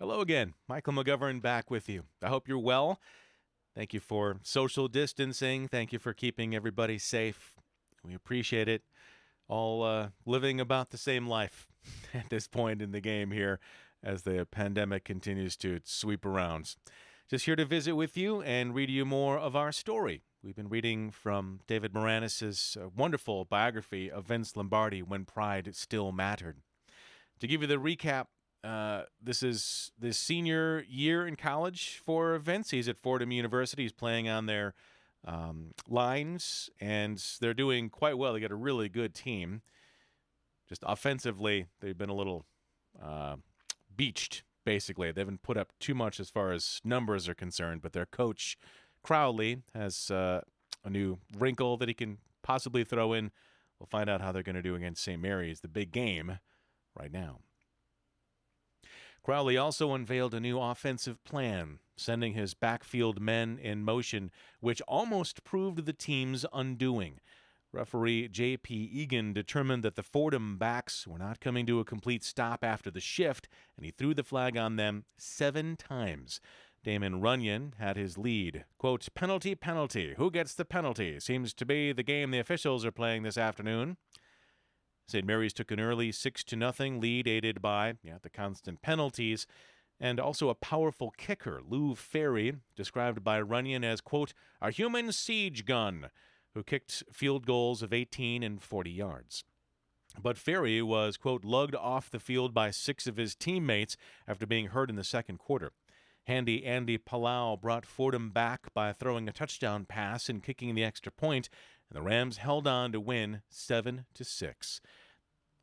Hello again. Michael McGovern back with you. I hope you're well. Thank you for social distancing. Thank you for keeping everybody safe. We appreciate it. All living about the same life at this point in the game here as the pandemic continues to sweep around. Just here to visit with you and read you more of our story. We've been reading from David Maraniss' wonderful biography of Vince Lombardi, When Pride Still Mattered. To give you the recap, this is the senior year in college for Vince. He's at Fordham University. He's playing on their lines, and they're doing quite well. They got a really good team. Just offensively, they've been a little beached, basically. They haven't put up too much as far as numbers are concerned, but their coach, Crowley, has a new wrinkle that he can possibly throw in. We'll find out how they're going to do against St. Mary's, the big game right now. Crowley also unveiled a new offensive plan, sending his backfield men in motion, which almost proved the team's undoing. Referee J.P. Egan determined that the Fordham backs were not coming to a complete stop after the shift, and he threw the flag on them 7 times. Damon Runyon had his lead. Quote, penalty, penalty. Who gets the penalty? Seems to be the game the officials are playing this afternoon. St. Mary's took an early 6-0 lead, aided by the constant penalties, and also a powerful kicker, Lou Ferry, described by Runyon as, quote, a human siege gun, who kicked field goals of 18 and 40 yards. But Ferry was, quote, lugged off the field by 6 of his teammates after being hurt in the second quarter. Handy Andy Palau brought Fordham back by throwing a touchdown pass and kicking the extra point, and the Rams held on to win 7-6.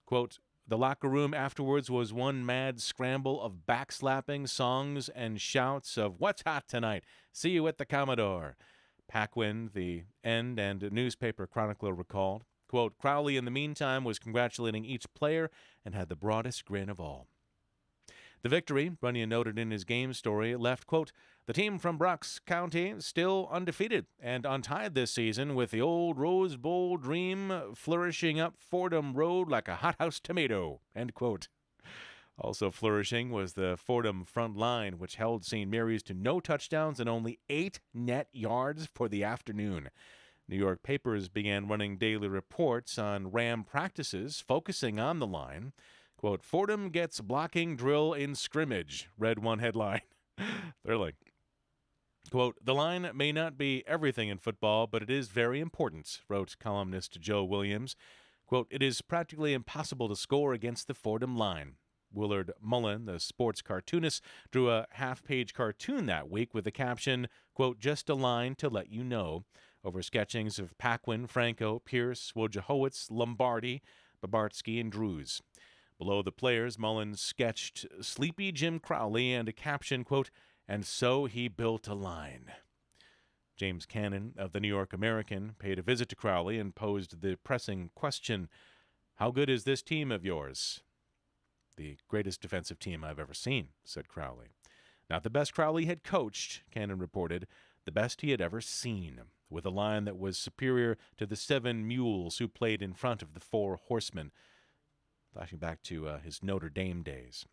Quote, the locker room afterwards was one mad scramble of backslapping, songs, and shouts of, what's hot tonight? See you at the Commodore. Paquin, the end and newspaper chronicler, recalled. Quote, Crowley, in the meantime, was congratulating each player and had the broadest grin of all. The victory, Runyon noted in his game story, left, quote, the team from Bucks County still undefeated and untied this season with the old Rose Bowl dream flourishing up Fordham Road like a hothouse tomato, end quote. Also flourishing was the Fordham front line, which held St. Mary's to no touchdowns and only 8 net yards for the afternoon. New York papers began running daily reports on Ram practices, focusing on the line. Quote, Fordham gets blocking drill in scrimmage, read one headline. Thrilling. Quote, the line may not be everything in football, but it is very important, wrote columnist Joe Williams. Quote, it is practically impossible to score against the Fordham line. Willard Mullen, the sports cartoonist, drew a half-page cartoon that week with the caption, quote, just a line to let you know, over sketchings of Paquin, Franco, Pierce, Wojciechowicz, Lombardi, Babartsky, and Drews. Below the players, Mullins sketched Sleepy Jim Crowley and a caption, quote, and so he built a line. James Cannon of the New York American paid a visit to Crowley and posed the pressing question, how good is this team of yours? The greatest defensive team I've ever seen, said Crowley. Not the best Crowley had coached, Cannon reported, the best he had ever seen, with a line that was superior to the 7 mules who played in front of the 4 horsemen. Flashing back to his Notre Dame days.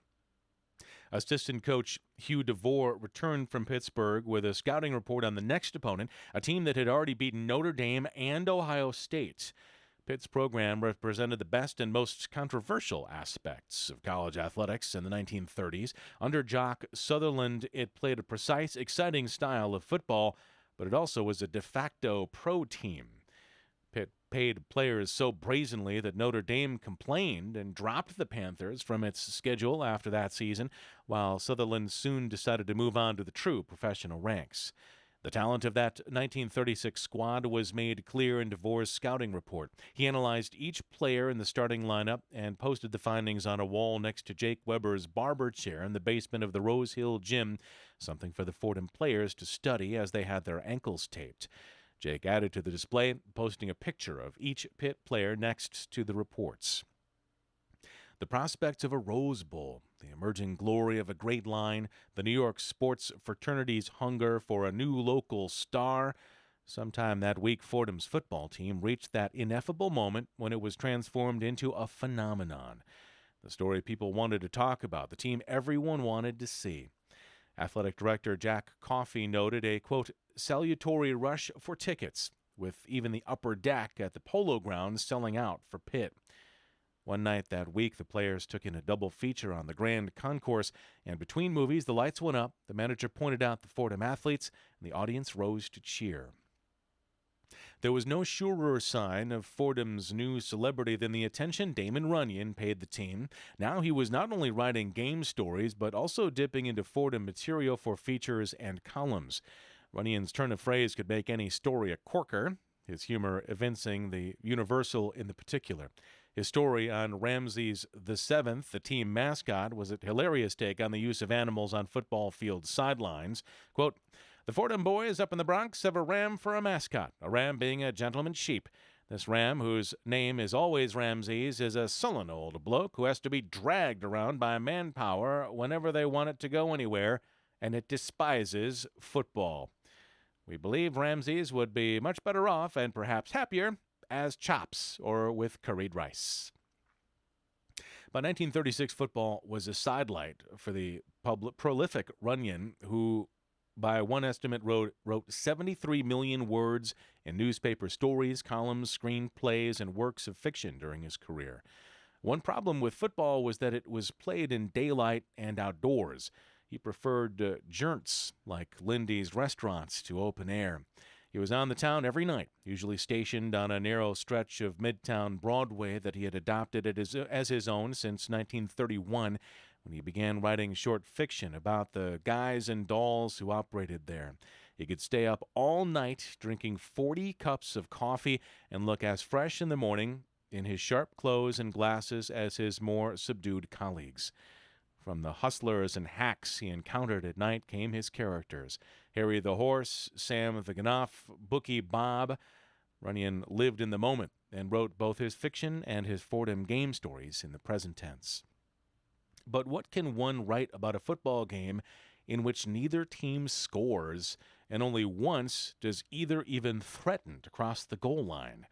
Assistant coach Hugh DeVore returned from Pittsburgh with a scouting report on the next opponent, a team that had already beaten Notre Dame and Ohio State. Pitt's program represented the best and most controversial aspects of college athletics in the 1930s. Under Jock Sutherland, it played a precise, exciting style of football, but it also was a de facto pro team. Pitt paid players so brazenly that Notre Dame complained and dropped the Panthers from its schedule after that season, while Sutherland soon decided to move on to the true professional ranks. The talent of that 1936 squad was made clear in DeVore's scouting report. He analyzed each player in the starting lineup and posted the findings on a wall next to Jake Weber's barber chair in the basement of the Rose Hill Gym, something for the Fordham players to study as they had their ankles taped. Jake added to the display, posting a picture of each Pitt player next to the reports. The prospects of a Rose Bowl, the emerging glory of a great line, the New York sports fraternity's hunger for a new local star. Sometime that week, Fordham's football team reached that ineffable moment when it was transformed into a phenomenon. The story people wanted to talk about, the team everyone wanted to see. Athletic Director Jack Coffey noted a, quote, salutary rush for tickets, with even the upper deck at the Polo Grounds selling out for Pitt. One night that week, the players took in a double feature on the Grand Concourse, and between movies, the lights went up, the manager pointed out the Fordham athletes, and the audience rose to cheer. There was no surer sign of Fordham's new celebrity than the attention Damon Runyon paid the team. Now he was not only writing game stories, but also dipping into Fordham material for features and columns. Runyon's turn of phrase could make any story a corker, his humor evincing the universal in the particular. His story on Ramses VII, the team mascot, was a hilarious take on the use of animals on football field sidelines. Quote, the Fordham boys up in the Bronx have a ram for a mascot, a ram being a gentleman's sheep. This ram, whose name is always Ramses, is a sullen old bloke who has to be dragged around by manpower whenever they want it to go anywhere, and it despises football. We believe Ramses would be much better off and perhaps happier as chops or with curried rice. By 1936, football was a sidelight for the prolific Runyon, who, by one estimate, wrote 73 million words in newspaper stories, columns, screenplays, and works of fiction during his career. One problem with football was that it was played in daylight and outdoors. He preferred joints like Lindy's restaurants to open air. He was on the town every night, usually stationed on a narrow stretch of Midtown Broadway that he had adopted as his own since 1931, when he began writing short fiction about the guys and dolls who operated there. He could stay up all night drinking 40 cups of coffee and look as fresh in the morning in his sharp clothes and glasses as his more subdued colleagues. From the hustlers and hacks he encountered at night came his characters. Harry the Horse, Sam the Ganoff, Bookie Bob. Runyon lived in the moment and wrote both his fiction and his Fordham game stories in the present tense. But what can one write about a football game in which neither team scores and only once does either even threaten to cross the goal line?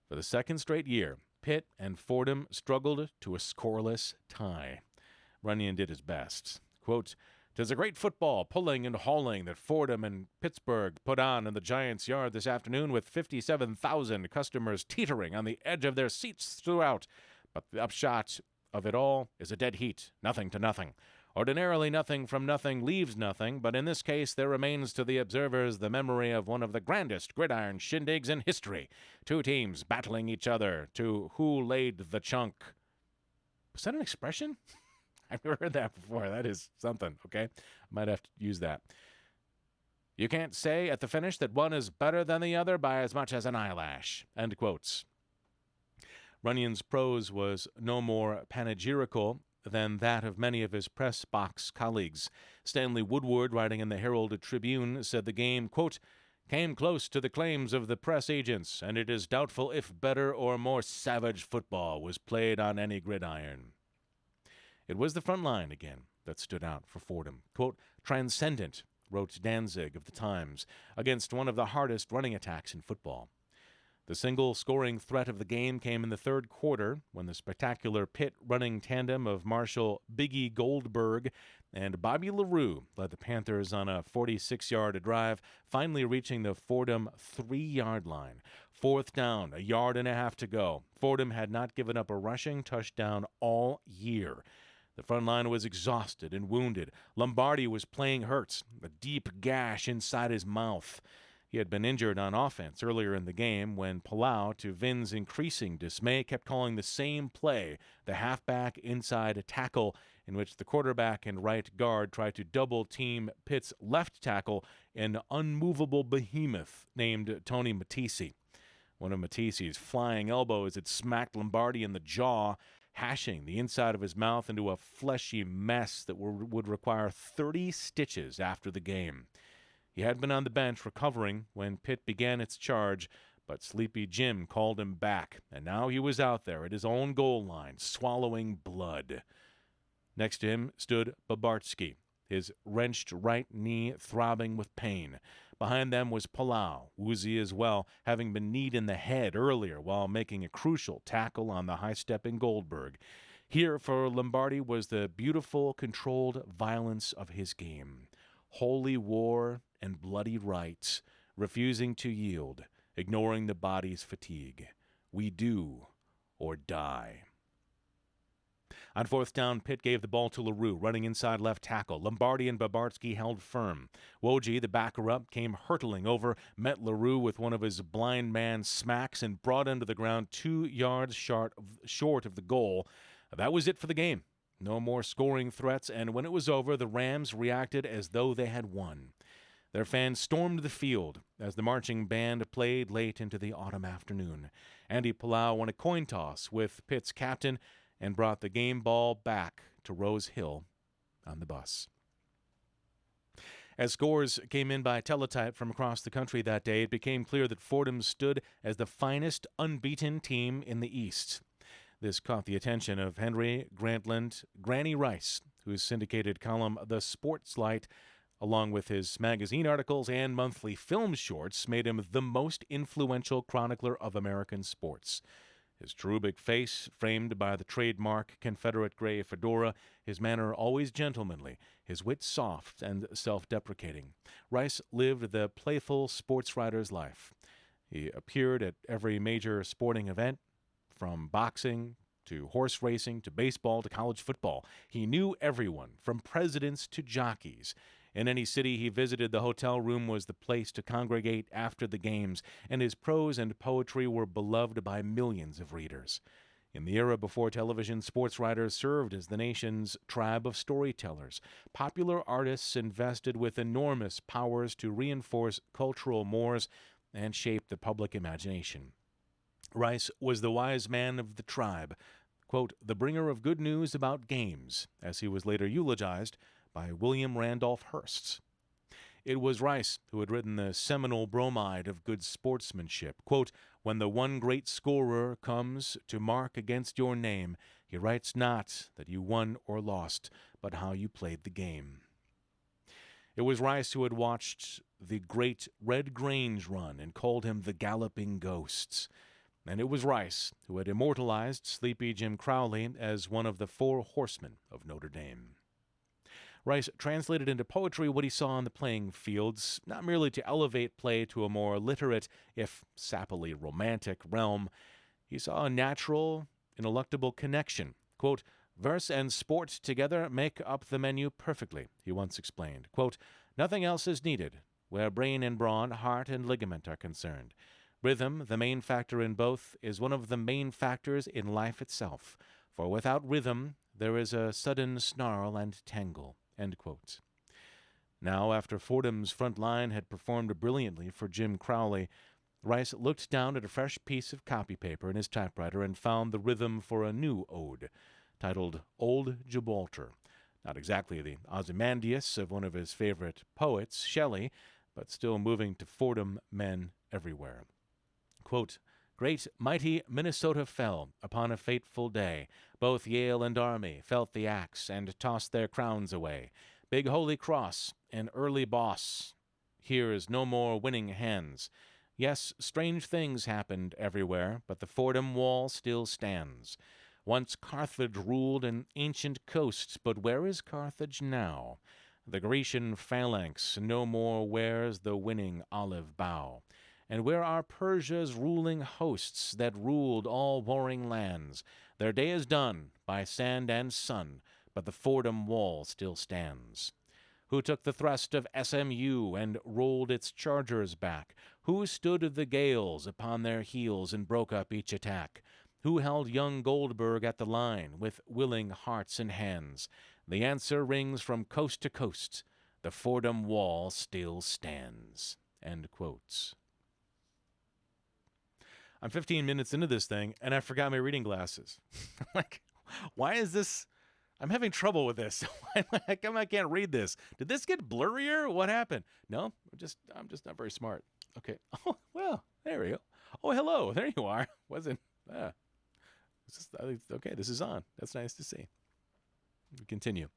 For the second straight year, Pitt and Fordham struggled to a scoreless tie. Runyon did his best. Quote, "'Tis a great football pulling and hauling that Fordham and Pittsburgh put on in the Giants' yard this afternoon, with 57,000 customers teetering on the edge of their seats throughout. But the upshot of it all is a dead heat, nothing to nothing. Ordinarily nothing from nothing leaves nothing, but in this case there remains to the observers the memory of one of the grandest gridiron shindigs in history. Two teams battling each other to who laid the chunk." Was that an expression? I've never heard that before. That is something, okay? I might have to use that. "You can't say at the finish that one is better than the other by as much as an eyelash." End quotes. Runyon's prose was no more panegyrical than that of many of his press box colleagues. Stanley Woodward, writing in the Herald Tribune, said the game, quote, "came close to the claims of the press agents, and it is doubtful if better or more savage football was played on any gridiron." It was the front line again that stood out for Fordham. Quote, "transcendent," wrote Danzig of the Times, "against one of the hardest running attacks in football." The single scoring threat of the game came in the third quarter, when the spectacular Pitt running tandem of Marshall Biggie Goldberg and Bobby LaRue led the Panthers on a 46-yard drive, finally reaching the Fordham 3-yard line. Fourth down, a yard and a half to go. Fordham had not given up a rushing touchdown all year. The front line was exhausted and wounded. Lombardi was playing hurt, a deep gash inside his mouth. He had been injured on offense earlier in the game when Palau, to Vin's increasing dismay, kept calling the same play, the halfback inside tackle, in which the quarterback and right guard tried to double-team Pitt's left tackle, an unmovable behemoth named Tony Matisse. One of Matisse's flying elbows had smacked Lombardi in the jaw, hashing the inside of his mouth into a fleshy mess that would require 30 stitches after the game. He had been on the bench recovering when Pitt began its charge, but Sleepy Jim called him back, and now he was out there at his own goal line, swallowing blood. Next to him stood Babartsky, his wrenched right knee throbbing with pain. Behind them was Palau, woozy as well, having been kneed in the head earlier while making a crucial tackle on the high-stepping Goldberg. Here for Lombardi was the beautiful, controlled violence of his game. Holy war and bloody rights, refusing to yield, ignoring the body's fatigue. We do or die. On fourth down, Pitt gave the ball to LaRue, running inside left tackle. Lombardi and Babarski held firm. Woj, the backer-up, came hurtling over, met LaRue with one of his blind man smacks, and brought him to the ground 2 yards short of the goal. That was it for the game. No more scoring threats, and when it was over, the Rams reacted as though they had won. Their fans stormed the field as the marching band played late into the autumn afternoon. Andy Palau won a coin toss with Pitt's captain and brought the game ball back to Rose Hill on the bus. As scores came in by teletype from across the country that day, it became clear that Fordham stood as the finest unbeaten team in the East. This caught the attention of Henry Grantland Granny Rice, whose syndicated column The Sports Light, along with his magazine articles and monthly film shorts, made him the most influential chronicler of American sports. His cherubic face, framed by the trademark Confederate gray fedora, his manner always gentlemanly, his wit soft and self-deprecating. Rice lived the playful sports writer's life. He appeared at every major sporting event, from boxing to horse racing to baseball to college football. He knew everyone, from presidents to jockeys. In any city he visited, the hotel room was the place to congregate after the games, and his prose and poetry were beloved by millions of readers. In the era before television, sports writers served as the nation's tribe of storytellers. Popular artists invested with enormous powers to reinforce cultural mores and shape the public imagination. Rice was the wise man of the tribe, quote, the bringer of good news about games, as he was later eulogized by William Randolph Hearst. It was Rice who had written the seminal bromide of good sportsmanship. Quote, when the one great scorer comes to mark against your name, he writes not that you won or lost, but how you played the game. It was Rice who had watched the great Red Grange run and called him the Galloping Ghosts. And it was Rice who had immortalized Sleepy Jim Crowley as one of the 4 horsemen of Notre Dame. Rice translated into poetry what he saw on the playing fields, not merely to elevate play to a more literate, if sappily romantic, realm. He saw a natural, ineluctable connection. Quote, verse and sport together make up the menu perfectly, he once explained. Quote, nothing else is needed, where brain and brawn, heart and ligament are concerned. Rhythm, the main factor in both, is one of the main factors in life itself, for without rhythm there is a sudden snarl and tangle. End quote. Now, after Fordham's front line had performed brilliantly for Jim Crowley, Rice looked down at a fresh piece of copy paper in his typewriter and found the rhythm for a new ode, titled Old Gibraltar. Not exactly the Ozymandias of one of his favorite poets, Shelley, but still moving to Fordham men everywhere. Quote, great, mighty Minnesota fell upon a fateful day. Both Yale and Army felt the axe and tossed their crowns away. Big Holy Cross, an early boss. Here is no more winning hands. Yes, strange things happened everywhere, but the Fordham Wall still stands. Once Carthage ruled an ancient coast, but where is Carthage now? The Grecian phalanx no more wears the winning olive bough. And where are Persia's ruling hosts that ruled all warring lands? Their day is done by sand and sun, but the Fordham Wall still stands. Who took the thrust of SMU and rolled its chargers back? Who stood the gales upon their heels and broke up each attack? Who held young Goldberg at the line with willing hearts and hands? The answer rings from coast to coast. The Fordham Wall still stands. End quotes. I'm 15 minutes into this thing, and I forgot my reading glasses. Like, why is this? I'm having trouble with this. How come I can't read this? Did this get blurrier? What happened? No, I'm just not very smart. Okay. Oh, well, there we go. Oh, hello. There you are. Wasn't. Okay, this is on. That's nice to see. We continue.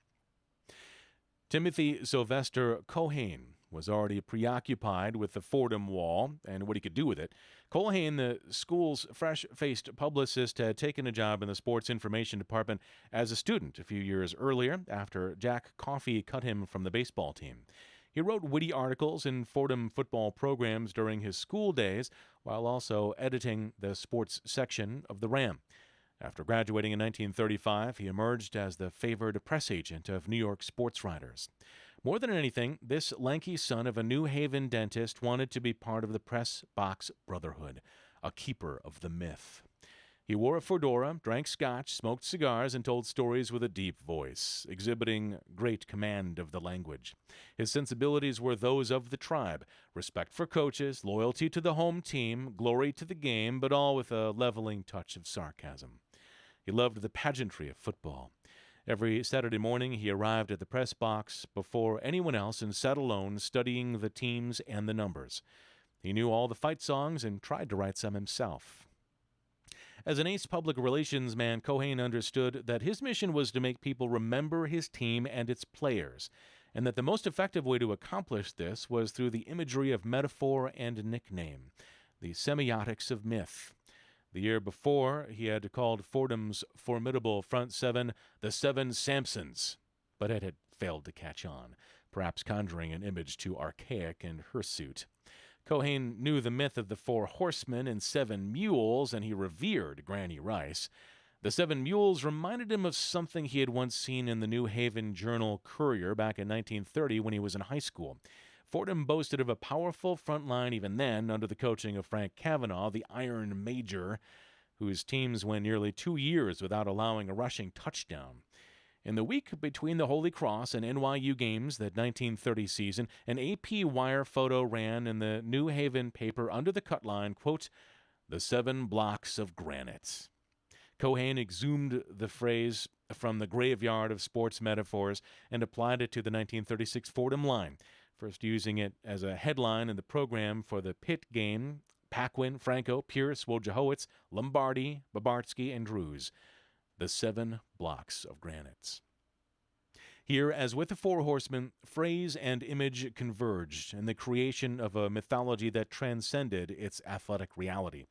Timothy Sylvester Cohane was already preoccupied with the Fordham Wall and what he could do with it. Culhane, the school's fresh-faced publicist, had taken a job in the sports information department as a student a few years earlier after Jack Coffey cut him from the baseball team. He wrote witty articles in Fordham football programs during his school days while also editing the sports section of the Ram. After graduating in 1935, he emerged as the favored press agent of New York sports writers. More than anything, this lanky son of a New Haven dentist wanted to be part of the press box brotherhood, a keeper of the myth. He wore a fedora, drank scotch, smoked cigars, and told stories with a deep voice, exhibiting great command of the language. His sensibilities were those of the tribe: respect for coaches, loyalty to the home team, glory to the game, but all with a leveling touch of sarcasm. He loved the pageantry of football. Every Saturday morning he arrived at the press box before anyone else and sat alone studying the teams and the numbers. He knew all the fight songs and tried to write some himself. As an ace public relations man, Culhane understood that his mission was to make people remember his team and its players, and that the most effective way to accomplish this was through the imagery of metaphor and nickname, the semiotics of myth. The year before, he had called Fordham's formidable front seven the Seven Samsons, but it had failed to catch on, perhaps conjuring an image too archaic and hirsute. Culhane knew the myth of the 4 horsemen and 7 mules, and he revered Granny Rice. The 7 mules reminded him of something he had once seen in the New Haven Journal-Courier back in 1930 when he was in high school. Fordham boasted of a powerful front line even then, under the coaching of Frank Cavanaugh, the Iron Major, whose teams went nearly 2 years without allowing a rushing touchdown. In the week between the Holy Cross and NYU games that 1930 season, an AP wire photo ran in the New Haven paper under the cut line, quote, "The 7 blocks of granite." Culhane exhumed the phrase from the graveyard of sports metaphors and applied it to the 1936 Fordham line, first using it as a headline in the program for the Pitt game: Paquin, Franco, Pierce, Wojciechowicz, Lombardi, Babartsky, and Drews. The 7 blocks of granite. Here, as with the 4 horsemen, phrase and image converged in the creation of a mythology that transcended its athletic reality.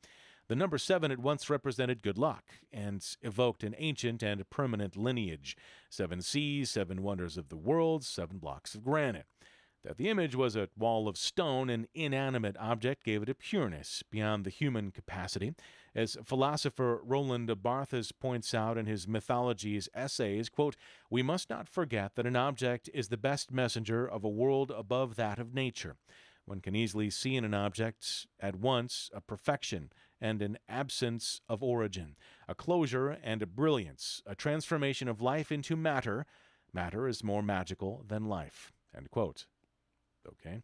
The number 7 at once represented good luck and evoked an ancient and permanent lineage: 7 seas, 7 wonders of the world, 7 blocks of granite. That the image was a wall of stone, an inanimate object, gave it a pureness beyond the human capacity. As philosopher Roland Barthes points out in his Mythologies essays, quote, "We must not forget that an object is the best messenger of a world above that of nature. One can easily see in an object at once a perfection and an absence of origin, a closure and a brilliance, a transformation of life into matter. Matter is more magical than life." End quote. Okay.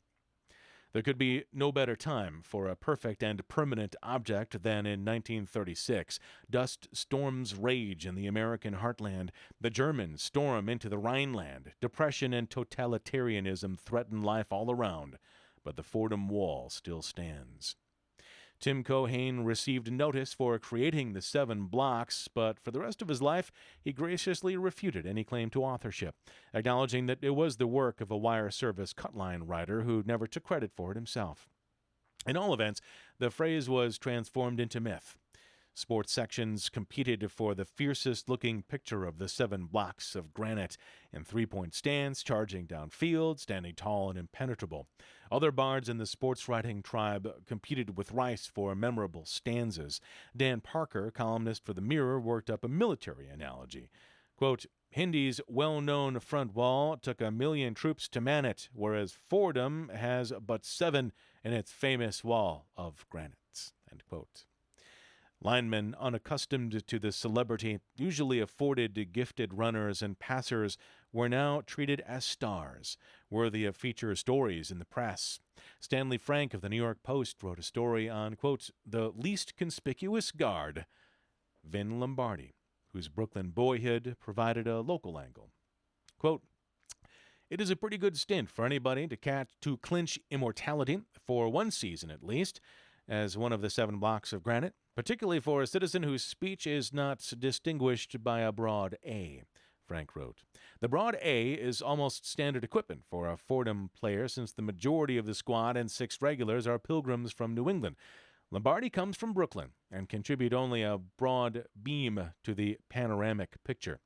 There could be no better time for a perfect and permanent object than in 1936. Dust storms rage in the American heartland. The Germans storm into the Rhineland. Depression and totalitarianism threaten life all around, but the Fordham Wall still stands. Tim Culhane received notice for creating the 7 blocks, but for the rest of his life, he graciously refuted any claim to authorship, acknowledging that it was the work of a wire service cut-line writer who never took credit for it himself. In all events, the phrase was transformed into myth. Sports sections competed for the fiercest-looking picture of the 7 blocks of granite in three-point stands, charging downfield, standing tall and impenetrable. Other bards in the sports writing tribe competed with Rice for memorable stanzas. Dan Parker, columnist for The Mirror, worked up a military analogy. Quote, "Hindy's well-known front wall took 1,000,000 troops to man it, whereas Fordham has but 7 in its famous wall of granite." End quote. Linemen, unaccustomed to the celebrity usually afforded to gifted runners and passers, were now treated as stars, worthy of feature stories in the press. Stanley Frank of the New York Post wrote a story on, quote, "the least conspicuous guard, Vin Lombardi, whose Brooklyn boyhood provided a local angle. Quote, "It is a pretty good stint for anybody to clinch immortality, for one season at least, as one of the 7 blocks of granite, particularly for a citizen whose speech is not distinguished by a broad A. Frank wrote. The broad A is almost standard equipment for a Fordham player since the majority of the squad and 6 regulars are pilgrims from New England. Lombardi comes from Brooklyn and contribute only a broad beam to the panoramic picture.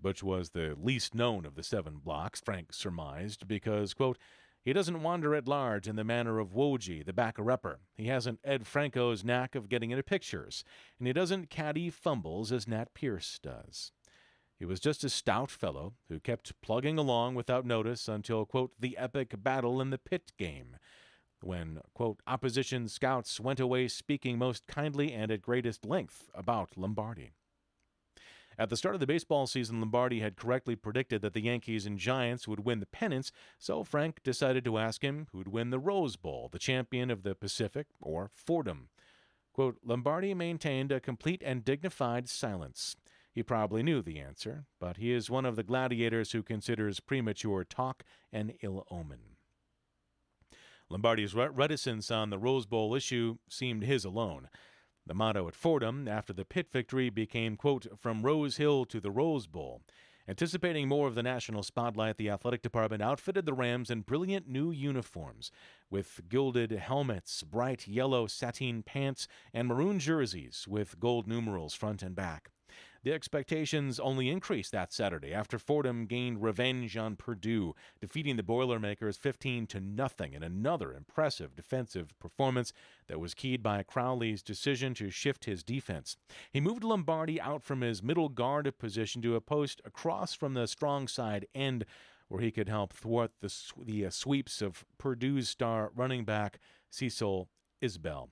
Butch was the least known of the 7 blocks, Frank surmised, because, quote, he doesn't wander at large in the manner of Woj, the backer-upper. He hasn't Ed Franco's knack of getting into pictures, and he doesn't caddy fumbles as Nat Pierce does. He was just a stout fellow who kept plugging along without notice until, quote, the epic battle in the pit game, when, quote, opposition scouts went away speaking most kindly and at greatest length about Lombardi. At the start of the baseball season, Lombardi had correctly predicted that the Yankees and Giants would win the pennants, so Frank decided to ask him who'd win the Rose Bowl, the champion of the Pacific, or Fordham. Quote, Lombardi maintained a complete and dignified silence. He probably knew the answer, but he is one of the gladiators who considers premature talk an ill omen. Lombardi's reticence on the Rose Bowl issue seemed his alone. The motto at Fordham after the Pitt victory became, quote, from Rose Hill to the Rose Bowl. Anticipating more of the national spotlight, the athletic department outfitted the Rams in brilliant new uniforms, with gilded helmets, bright yellow sateen pants, and maroon jerseys with gold numerals front and back. The expectations only increased that Saturday after Fordham gained revenge on Purdue, defeating the Boilermakers 15-0 in another impressive defensive performance that was keyed by Crowley's decision to shift his defense. He moved Lombardi out from his middle guard position to a post across from the strong side end, where he could help thwart the sweeps of Purdue's star running back Cecil Isbell.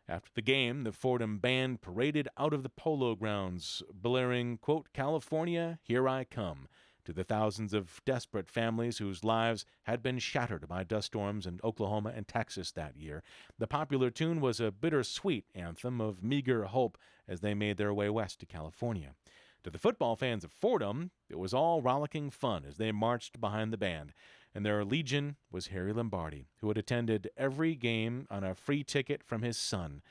After the game, the Fordham band paraded out of the polo grounds, blaring, quote, California, here I come, to the thousands of desperate families whose lives had been shattered by dust storms in Oklahoma and Texas that year. The popular tune was a bittersweet anthem of meager hope as they made their way west to California. To the football fans of Fordham, it was all rollicking fun as they marched behind the band. And their legion was Harry Lombardi, who had attended every game on a free ticket from his son.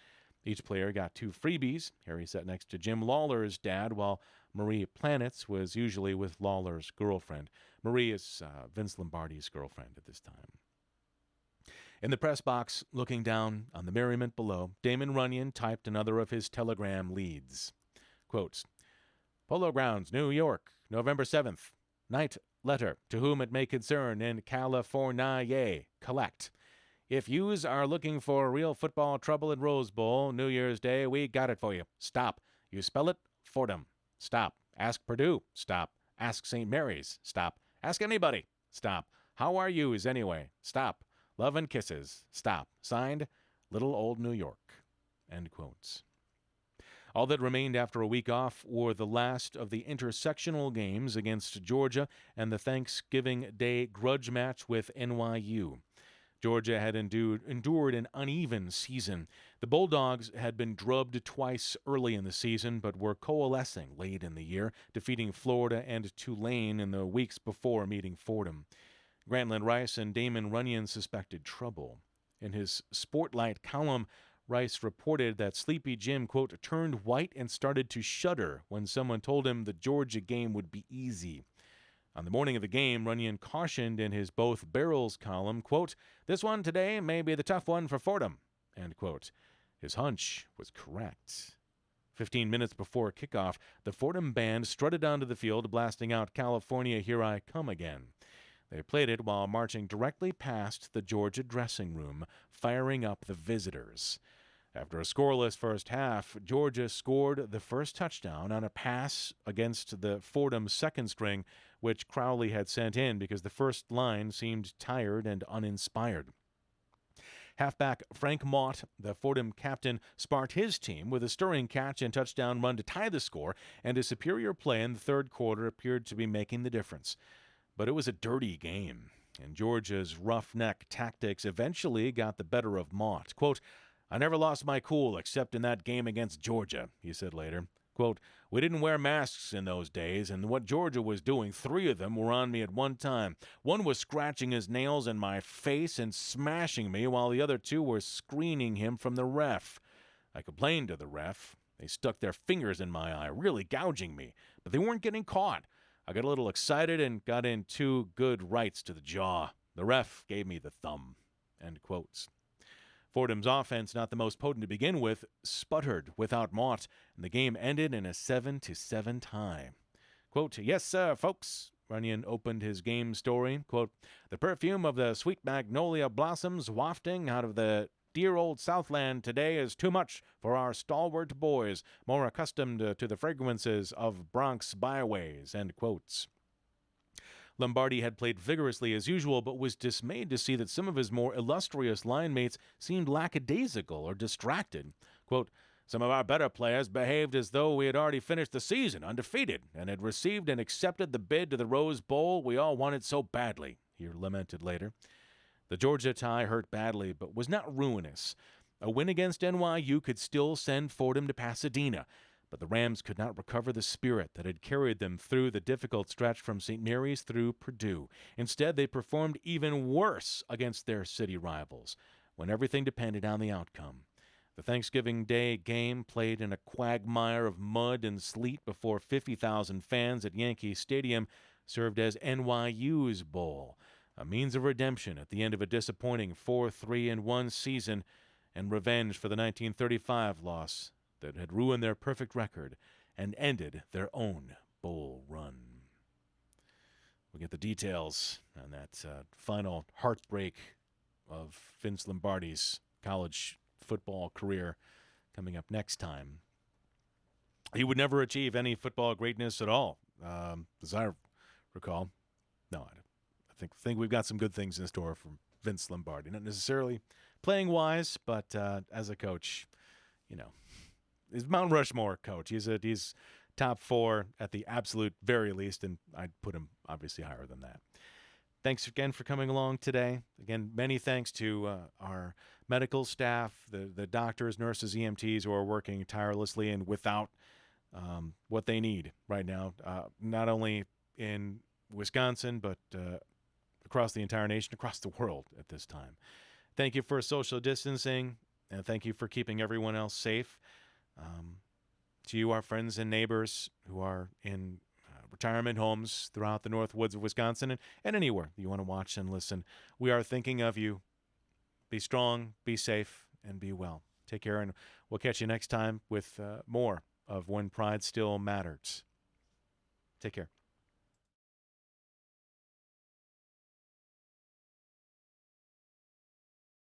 Each player got 2 freebies. Harry sat next to Jim Lawler's dad, while Marie Planitz was usually with Lawler's girlfriend. Marie is Vince Lombardi's girlfriend at this time. In the press box, looking down on the merriment below, Damon Runyon typed another of his telegram leads. Quotes, Polo Grounds, New York, November 7th. Night letter, to whom it may concern in California, collect. If yous are looking for real football trouble at Rose Bowl, New Year's Day, we got it for you. Stop. You spell it, Fordham. Stop. Ask Purdue. Stop. Ask St. Mary's. Stop. Ask anybody. Stop. How are yous anyway? Stop. Love and kisses. Stop. Signed, Little Old New York. End quotes. All that remained after a week off were the last of the intersectional games against Georgia and the Thanksgiving Day grudge match with NYU. Georgia had endured an uneven season. The Bulldogs had been drubbed twice early in the season, but were coalescing late in the year, defeating Florida and Tulane in the weeks before meeting Fordham. Grantland Rice and Damon Runyon suspected trouble. In his Sportlight column, Rice reported that Sleepy Jim, quote, turned white and started to shudder when someone told him the Georgia game would be easy. On the morning of the game, Runyon cautioned in his Both Barrels column, quote, this one today may be the tough one for Fordham, end quote. His hunch was correct. 15 minutes before kickoff, the Fordham band strutted onto the field, blasting out California, Here I Come Again. They played it while marching directly past the Georgia dressing room, firing up the visitors. After a scoreless first half, Georgia scored the first touchdown on a pass against the Fordham second string, which Crowley had sent in because the first line seemed tired and uninspired. Halfback Frank Mott, the Fordham captain, sparked his team with a stirring catch and touchdown run to tie the score, and his superior play in the third quarter appeared to be making the difference. But it was a dirty game, and Georgia's roughneck tactics eventually got the better of Mott. Quote, I never lost my cool except in that game against Georgia, he said later. Quote, we didn't wear masks in those days, and what Georgia was doing, 3 of them were on me at one time. One was scratching his nails in my face and smashing me, while the other 2 were screening him from the ref. I complained to the ref. They stuck their fingers in my eye, really gouging me, but they weren't getting caught. I got a little excited and got in 2 good rights to the jaw. The ref gave me the thumb." End quotes. Fordham's offense, not the most potent to begin with, sputtered without Mott, and the game ended in a 7-7 tie. Quote, "Yes, sir, folks," Runyon opened his game story. Quote, "The perfume of the sweet magnolia blossoms wafting out of the dear old Southland today is too much for our stalwart boys, more accustomed to the fragrances of Bronx byways." End quotes. Lombardi had played vigorously as usual, but was dismayed to see that some of his more illustrious line mates seemed lackadaisical or distracted. Quote, "Some of our better players behaved as though we had already finished the season undefeated and had received and accepted the bid to the Rose Bowl we all wanted so badly," he lamented later. The Georgia tie hurt badly, but was not ruinous. A win against NYU could still send Fordham to Pasadena, but the Rams could not recover the spirit that had carried them through the difficult stretch from St. Mary's through Purdue. Instead, they performed even worse against their city rivals, when everything depended on the outcome. The Thanksgiving Day game, played in a quagmire of mud and sleet before 50,000 fans at Yankee Stadium, served as NYU's bowl, a means of redemption at the end of a disappointing 4-3-1 season, and revenge for the 1935 loss that had ruined their perfect record and ended their own bowl run. We'll get the details on that final heartbreak of Vince Lombardi's college football career coming up next time. He would never achieve any football greatness at all, as I recall. No, I think we've got some good things in store from Vince Lombardi. Not necessarily playing wise, but as a coach, he's Mount Rushmore coach. He's top 4 at the absolute very least, and I'd put him obviously higher than that. Thanks again for coming along today. Again, many thanks to our medical staff, the doctors, nurses, EMTs who are working tirelessly and without what they need right now, not only in Wisconsin, but across the entire nation, across the world at this time. Thank you for social distancing, and thank you for keeping everyone else safe. To you, our friends and neighbors who are in retirement homes throughout the Northwoods of Wisconsin and anywhere you want to watch and listen, we are thinking of you. Be strong, be safe, and be well. Take care, and we'll catch you next time with more of When Pride Still Matters. Take care.